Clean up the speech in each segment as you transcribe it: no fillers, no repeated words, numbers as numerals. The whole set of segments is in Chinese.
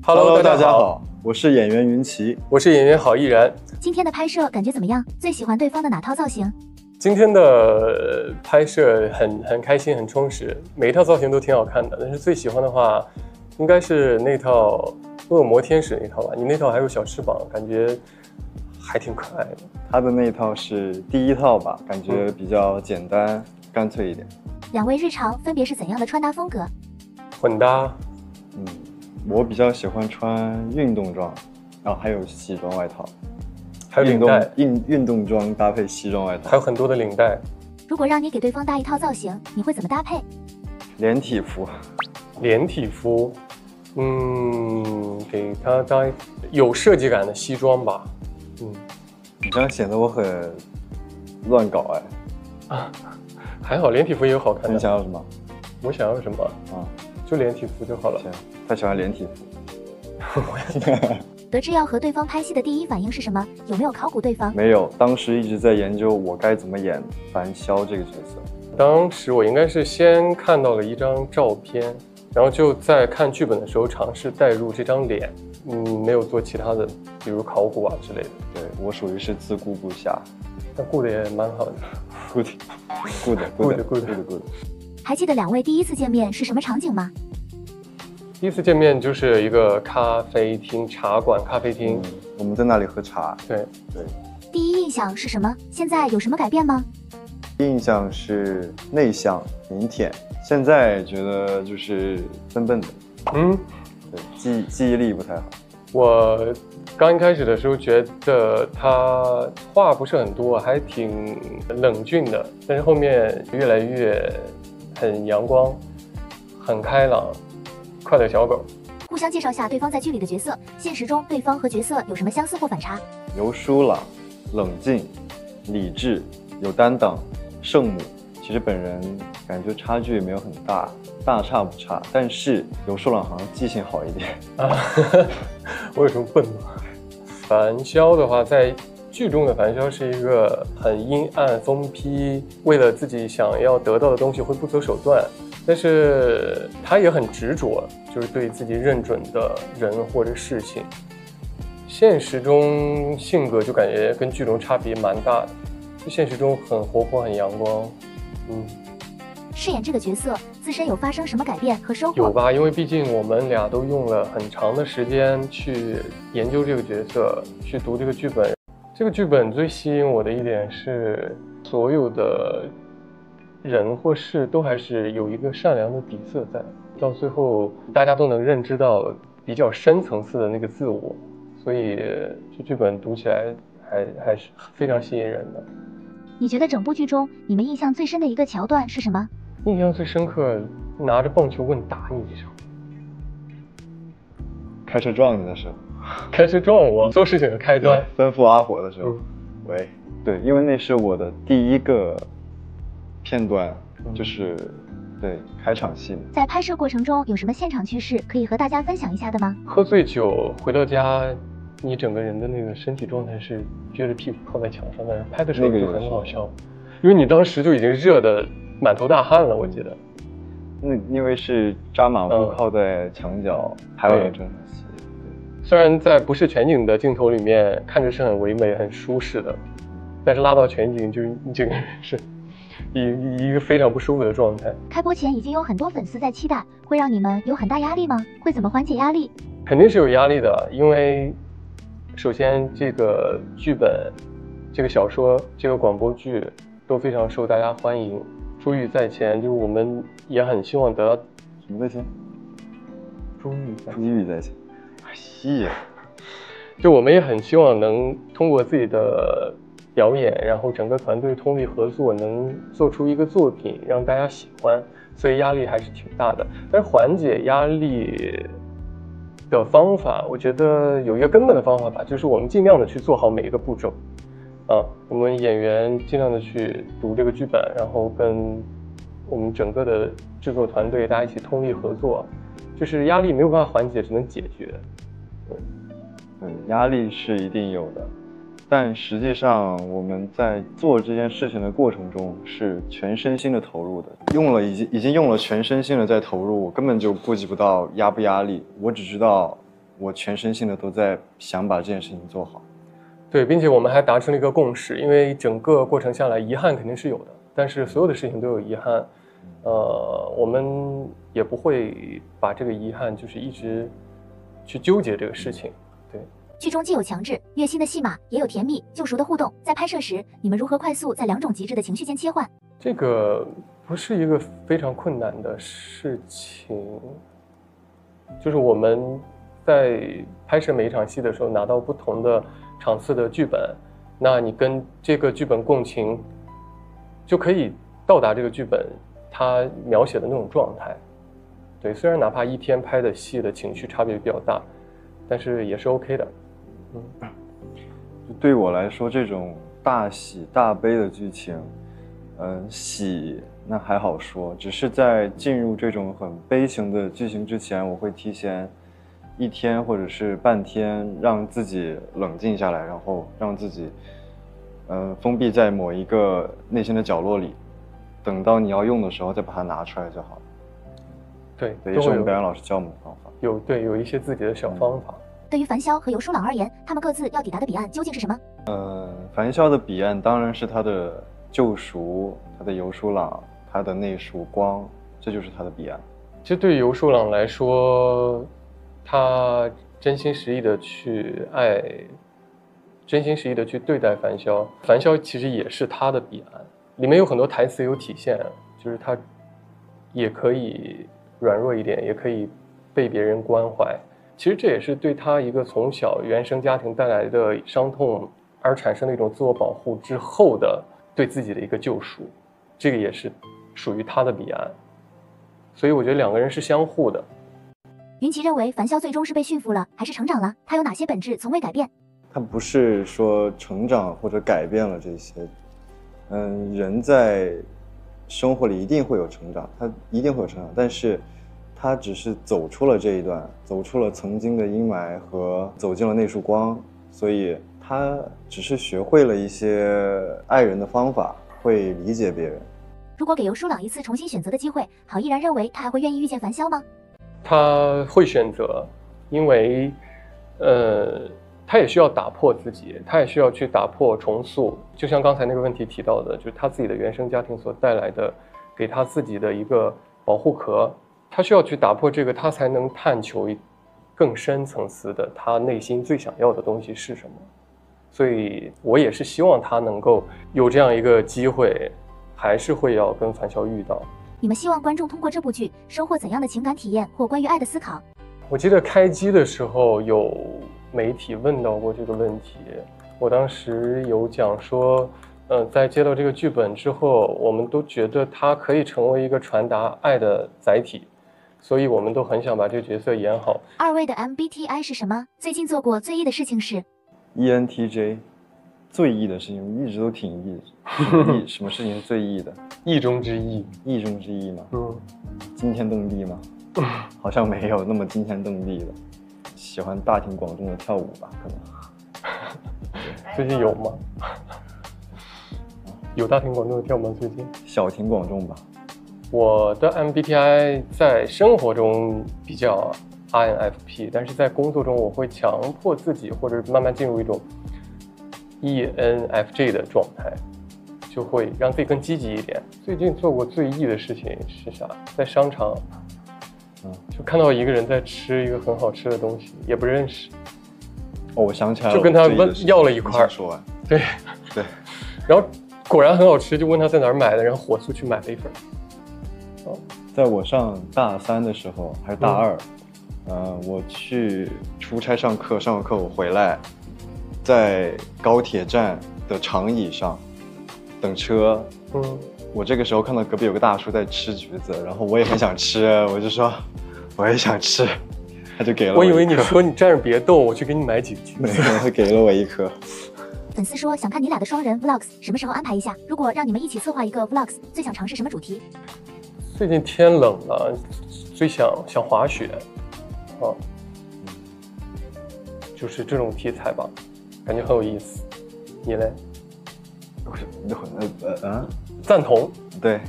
Hello， 大家好，我是演员云奇，我是演员郝毅然。今天的拍摄感觉怎么样？最喜欢对方的哪套造型？今天的拍摄很开心，很充实，每一套造型都挺好看的。但是最喜欢的话，应该是那套恶魔天使那套吧。你那套还有小翅膀，感觉还挺可爱的。他的那套是第一套吧，感觉比较简单、干脆一点。两位日常分别是怎样的穿搭风格？混搭。我比较喜欢穿运动装，然后还有西装外套，还有领带，运动装搭配西装外套，还有很多的领带。如果让你给对方搭一套造型，你会怎么搭配？连体服。连体服，给他搭有设计感的西装吧。你这样显得我很乱搞哎。还好连体服也有好看的。你想要什么？我想要什么就连体服就好了。行，他喜欢连体服。得知要和对方拍戏的第一反应是什么？有没有考古对方？没有，当时一直在研究我该怎么演樊潇这个角色。当时我应该是先看到了一张照片，然后就在看剧本的时候尝试代入这张脸，没有做其他的，比如考古啊之类的。对，我属于是自顾不暇。那顾的也蛮好的。good。还记得两位第一次见面是什么场景吗？第一次见面就是一个咖啡厅、茶馆、咖啡厅，我们在那里喝茶。对。第一印象是什么？现在有什么改变吗？印象是内向、腼腆，现在觉得就是笨笨的。对，记忆力不太好。我刚一开始的时候觉得他话不是很多，还挺冷峻的，但是后面越来越很阳光，很开朗，快乐小狗。互相介绍下对方在剧里的角色，现实中对方和角色有什么相似或反差？尤舒朗，冷静、理智、有担当，圣母。其实本人感觉差距也没有很大，大差不差，但是尤舒朗好像记性好一点。我有什么笨吗？樊潇的话，在剧中的樊潇是一个很阴暗、疯批，为了自己想要得到的东西会不择手段，但是他也很执着，就是对自己认准的人或者事情。现实中性格就感觉跟剧中差别蛮大的，现实中很活泼、很阳光。饰演这个角色，自身有发生什么改变和收获？有吧，因为毕竟我们俩都用了很长的时间去研究这个角色，去读这个剧本。这个剧本最吸引我的一点是，所有的人或事都还是有一个善良的底色在，到最后大家都能认知到比较深层次的那个自我，所以这剧本读起来还是非常吸引人的。你觉得整部剧中你们印象最深的一个桥段是什么？印象最深刻，拿着棒球棍打你一场，开车撞你的时候，开车撞我，做事情的开端，吩咐阿火的时候，喂，对，因为那是我的第一个片段，就是对开场戏。在拍摄过程中有什么现场趣事可以和大家分享一下的吗？喝醉酒回到家，你整个人的那个身体状态是撅着屁股靠在墙上，但是拍的时候就很好笑，因为你当时就已经热得满头大汗了，我记得。那因为是扎马步靠在墙角拍完这场戏，虽然在不是全景的镜头里面看着是很唯美、很舒适的，但是拉到全景就你整个人是一个非常不舒服的状态。开播前已经有很多粉丝在期待，会让你们有很大压力吗？会怎么缓解压力？肯定是有压力的，因为首先这个剧本、这个小说、这个广播剧都非常受大家欢迎。珠玉在前，就是我们也很希望得到什么在前？珠玉在前。戏，就我们也很希望能通过自己的表演，然后整个团队通力合作，能做出一个作品让大家喜欢，所以压力还是挺大的。但是缓解压力的方法，我觉得有一个根本的方法吧，就是我们尽量的去做好每一个步骤。我们演员尽量的去读这个剧本，然后跟我们整个的制作团队大家一起通力合作，就是压力没有办法缓解，只能解决。对，压力是一定有的，但实际上我们在做这件事情的过程中是全身心的投入的，已经用了全身心的在投入，我根本就顾及不到压不压力，我只知道我全身心的都在想把这件事情做好。对，并且我们还达成了一个共识，因为整个过程下来，遗憾肯定是有的，但是所有的事情都有遗憾，我们也不会把这个遗憾就是一直去纠结这个事情。对，剧中既有强制虐心的戏码，也有甜蜜救赎的互动。在拍摄时，你们如何快速在两种极致的情绪间切换？这个不是一个非常困难的事情，就是我们在拍摄每一场戏的时候，拿到不同的场次的剧本，那你跟这个剧本共情，就可以到达这个剧本它描写的那种状态。对，虽然哪怕一天拍的戏的情绪差别比较大，但是也是 OK 的。对我来说，这种大喜大悲的剧情，喜那还好说，只是在进入这种很悲情的剧情之前，我会提前1天或者是半天让自己冷静下来，然后让自己封闭在某一个内心的角落里，等到你要用的时候再把它拿出来就好了。对，也是我们表演老师教我们的方法。有一些自己的小方法。对于樊潇和尤书朗而言，他们各自要抵达的彼岸究竟是什么？樊潇的彼岸当然是他的救赎，他的尤书朗，他的那束光，这就是他的彼岸。其实对于尤书朗来说，他真心实意的去爱，真心实意的去对待樊潇，樊潇其实也是他的彼岸。里面有很多台词有体现，就是他也可以软弱一点，也可以被别人关怀。其实这也是对他一个从小原生家庭带来的伤痛而产生的一种自我保护之后的对自己的一个救赎，这个也是属于他的彼岸。所以我觉得两个人是相互的。云奇认为樊潇最终是被驯服了，还是成长了？他有哪些本质从未改变？他不是说成长或者改变了这些，人在生活里一定会有成长，他一定会有成长，但是他只是走出了这一段，走出了曾经的阴霾和走进了那束光，所以他只是学会了一些爱人的方法，会理解别人。如果给尤书朗一次重新选择的机会，郝依然认为他还会愿意遇见樊潇吗？他会选择，因为他也需要打破自己，他也需要去打破重塑，就像刚才那个问题提到的，就是他自己的原生家庭所带来的给他自己的一个保护壳，他需要去打破这个，他才能探求更深层次的他内心最想要的东西是什么。所以我也是希望他能够有这样一个机会，还是会要跟樊潇遇到。你们希望观众通过这部剧收获怎样的情感体验或关于爱的思考？我记得开机的时候有媒体问到过这个问题，我当时有讲说，在接到这个剧本之后，我们都觉得它可以成为一个传达爱的载体，所以我们都很想把这个角色演好。二位的 MBTI 是什么？最近做过最 E 的事情是 ENTJ， 最 E 的事情一直都挺 E 的。什么事情是最 E 的？意中之意。意中之意吗？惊天动地吗？好像没有那么惊天动地的。喜欢大庭广众的跳舞吧，可能。最近有吗？有大庭广众的跳吗？最近？小庭广众吧。我的 MBTI 在生活中比较 INFP， 但是在工作中我会强迫自己，或者慢慢进入一种 ENFJ 的状态，就会让自己更积极一点。最近做过最 E 的事情是啥？在商场，就看到一个人在吃一个很好吃的东西，也不认识。哦，我想起来了，就跟他要了一块。说完。对。然后果然很好吃，就问他在哪儿买的，然后火速去买了一份。在我上大3的时候，还是大2，我去出差上课我回来，在高铁站的长椅上等车。我这个时候看到隔壁有个大叔在吃橘子，然后我也很想吃，我就说我也想吃，他就给了我一颗。我以为你说你站着别动，我去给你买几个橘子。没有，他给了我一颗。粉丝说想看你俩的双人 vlogs， 什么时候安排一下？如果让你们一起策划一个 vlogs， 最想尝试什么主题？最近天冷了，最想滑雪，就是这种题材吧，感觉很有意思。你嘞？赞同。对，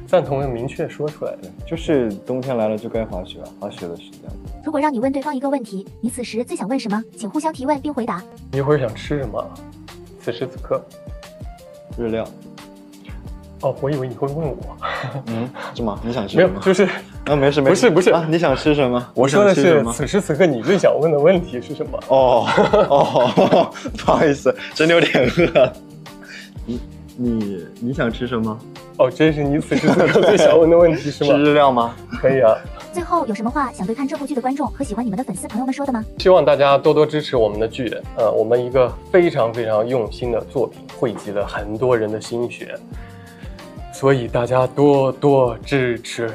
赞同要明确说出来。对，就是冬天来了就该滑雪了，滑雪的时间。如果让你问对方一个问题，你此时最想问什么？请互相提问并回答。你一会儿想吃什么？此时此刻。日料。哦，我以为你会问我。是吗？你想吃没有，什么？就是没事没事。不是啊，你想吃什么？我说的是你想吃什么此时此刻你最想问的问题是什么？哦，不好意思，真的有点饿。你想吃什么？哦，这是你此时此刻最想问的问题是吗？是日料吗？可以啊。最后有什么话想对看这部剧的观众和喜欢你们的粉丝朋友们说的吗？希望大家多多支持我们的剧，我们一个非常非常用心的作品，汇集了很多人的心血，所以大家多多支持。